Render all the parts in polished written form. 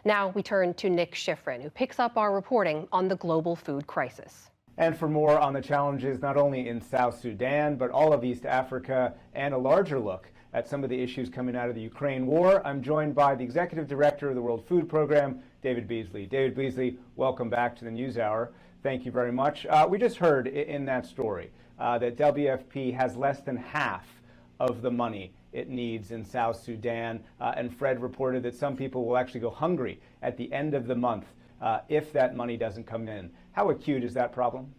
Now we turn to Nick Schifrin, who picks up our reporting on the global food crisis. And for more on the challenges not only in South Sudan, but all of East Africa, and a larger look at some of the issues coming out of the Ukraine war, I'm joined by the Executive Director of the World Food Program, David Beasley. David Beasley, welcome back to the NewsHour. Thank you very much. We just heard in that story that WFP has less than half of the money it needs in South Sudan, and Fred reported that some people will actually go hungry at the end of the month if that money doesn't come in. How acute is that problem?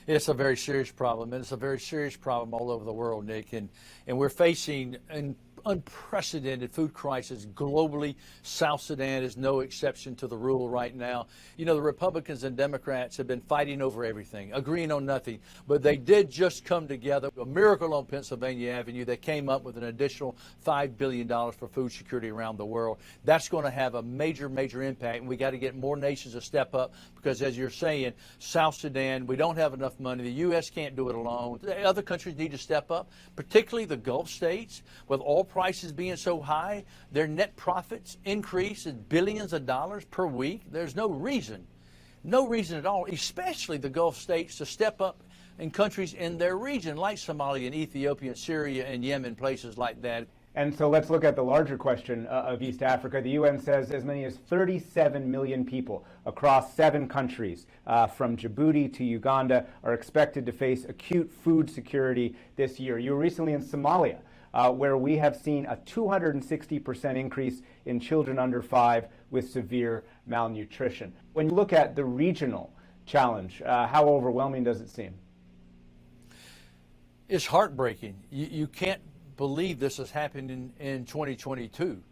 It's a very serious problem, and it's a very serious problem all over the world, Nick. And we're facing an unprecedented food crisis globally. South Sudan is no exception to the rule right now. You know, the Republicans and Democrats have been fighting over everything, agreeing on nothing, but they did just come together. A miracle on Pennsylvania Avenue. They came up with an additional $5 billion for food security around the world. That's going to have a major, major impact, and we got to get more nations to step up because, as you're saying, South Sudan, we don't have enough money. The U.S. can't do it alone. Other countries need to step up, particularly the Gulf states, with oil prices being so high. Their net profits increase in billions of dollars per week. There's no reason at all, especially the Gulf states, to step up in countries in their region like Somalia and Ethiopia and Syria and Yemen, places like that. And so let's look at the larger question of East Africa. The UN says as many as 37 million people across 7 countries, from Djibouti to Uganda, are expected to face acute food security this year. You were recently in Somalia, where we have seen a 260% increase in children under 5 with severe malnutrition. When you look at the regional challenge, how overwhelming does it seem? It's heartbreaking. You can't believe this is happening in 2022.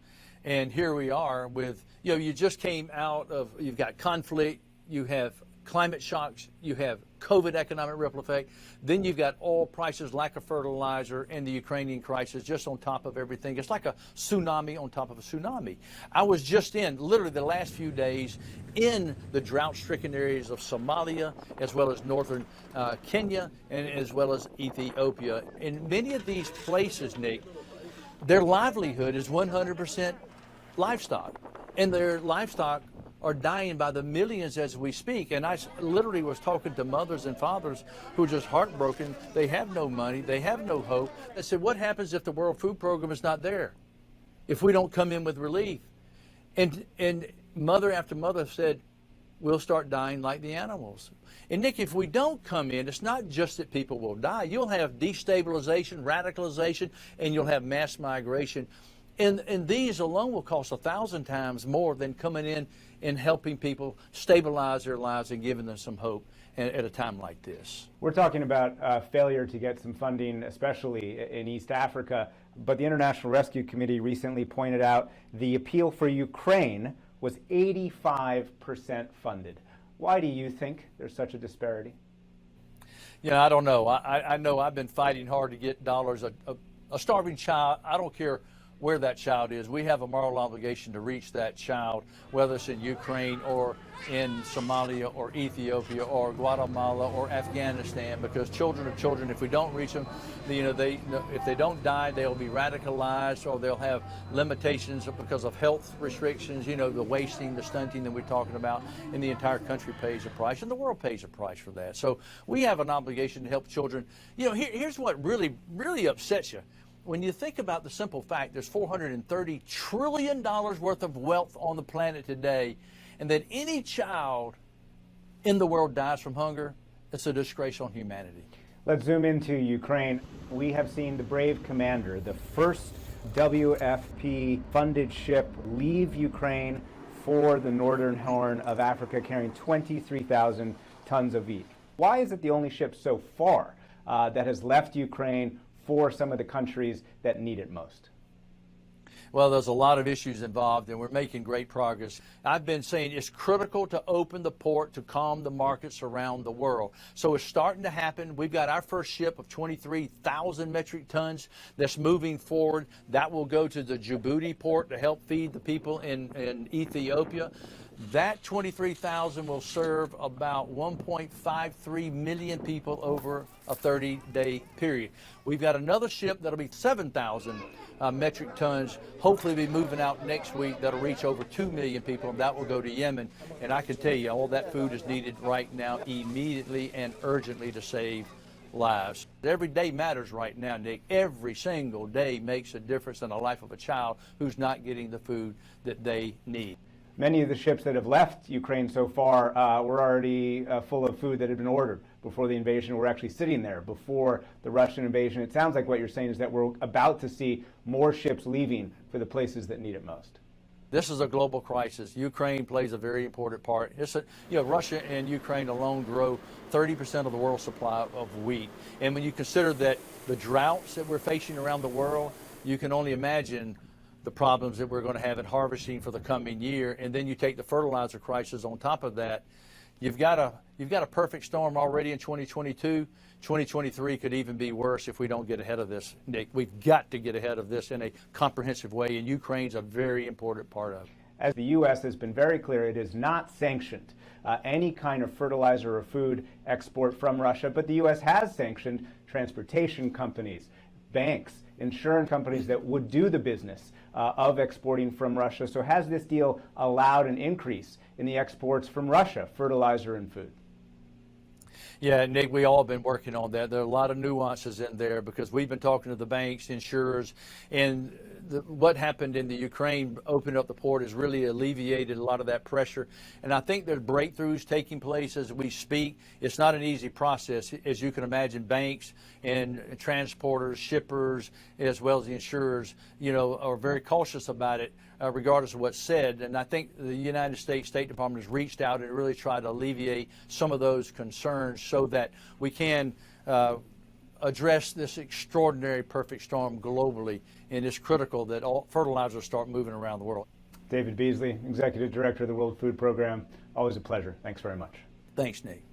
And here we are with, you just came out of, you've got conflict, you have climate shocks, you have COVID economic ripple effect, then you've got oil prices, lack of fertilizer, and the Ukrainian crisis just on top of everything. It's like a tsunami on top of a tsunami. I was just in, literally the last few days, in the drought-stricken areas of Somalia, as well as northern Kenya, and as well as Ethiopia. In many of these places, Nick, their livelihood is 100% livestock, and their livestock are dying by the millions as we speak. And I literally was talking to mothers and fathers who are just heartbroken. They have no money. They have no hope. I said, what happens if the World Food Program is not there? If we don't come in with relief? And mother after mother said, we'll start dying like the animals. And Nick, if we don't come in, it's not just that people will die. You'll have destabilization, radicalization, and you'll have mass migration. And these alone will cost 1,000 times more than coming in and helping people stabilize their lives and giving them some hope at a time like this. We're talking about failure to get some funding, especially in East Africa, but the International Rescue Committee recently pointed out the appeal for Ukraine was 85% funded. Why do you think there's such a disparity? I don't know. I know I've been fighting hard to get dollars. A starving child, I don't care where that child is, we have a moral obligation to reach that child, whether it's in Ukraine or in Somalia or Ethiopia or Guatemala or Afghanistan, because children are children. If we don't reach them, if they don't die, they'll be radicalized or they'll have limitations because of health restrictions, the wasting, the stunting that we're talking about, and the entire country pays a price, and the world pays a price for that. So we have an obligation to help children. Here's what really, really upsets you. When you think about the simple fact there's $430 trillion worth of wealth on the planet today, and that any child in the world dies from hunger, it's a disgrace on humanity. Let's zoom into Ukraine. We have seen the brave commander, the first WFP-funded ship, leave Ukraine for the northern horn of Africa, carrying 23,000 tons of wheat. Why is it the only ship so far that has left Ukraine for some of the countries that need it most? Well, there's a lot of issues involved, and we're making great progress. I've been saying it's critical to open the port to calm the markets around the world. So it's starting to happen. We've got our first ship of 23,000 metric tons that's moving forward. That will go to the Djibouti port to help feed the people in Ethiopia. That 23,000 will serve about 1.53 million people over a 30-day period. We've got another ship that'll be 7,000 metric tons, hopefully be moving out next week. That'll reach over 2 million people, and that will go to Yemen. And I can tell you, all that food is needed right now, immediately and urgently, to save lives. Every day matters right now, Nick. Every single day makes a difference in the life of a child who's not getting the food that they need. Many of the ships that have left Ukraine so far were already full of food that had been ordered before the invasion. We're actually sitting there before the Russian invasion. It sounds like what you're saying is that we're about to see more ships leaving for the places that need it most. This is a global crisis. Ukraine plays a very important part. Russia and Ukraine alone grow 30% of the world's supply of wheat. And when you consider that the droughts that we're facing around the world, you can only imagine the problems that we're going to have in harvesting for the coming year. And then you take the fertilizer crisis on top of that. You've got a perfect storm already in 2022. 2023 could even be worse if we don't get ahead of this, Nick. We've got to get ahead of this in a comprehensive way, and Ukraine's a very important part of it. As the U.S. has been very clear, it is not sanctioned any kind of fertilizer or food export from Russia, but the U.S. has sanctioned transportation companies, banks, insurance companies that would do the business of exporting from Russia. So has this deal allowed an increase in the exports from Russia, fertilizer and food? Yeah, Nick, we all have been working on that. There are a lot of nuances in there because we've been talking to the banks, insurers, and what happened in the Ukraine opening up the port has really alleviated a lot of that pressure. And I think there's breakthroughs taking place as we speak. It's not an easy process. As you can imagine, banks and transporters, shippers, as well as the insurers, are very cautious about it, regardless of what's said. And I think the United States State Department has reached out and really tried to alleviate some of those concerns so that we can address this extraordinary perfect storm globally. And it's critical that all fertilizers start moving around the world. David Beasley, Executive Director of the World Food Program, always a pleasure. Thanks very much. Thanks, Nick.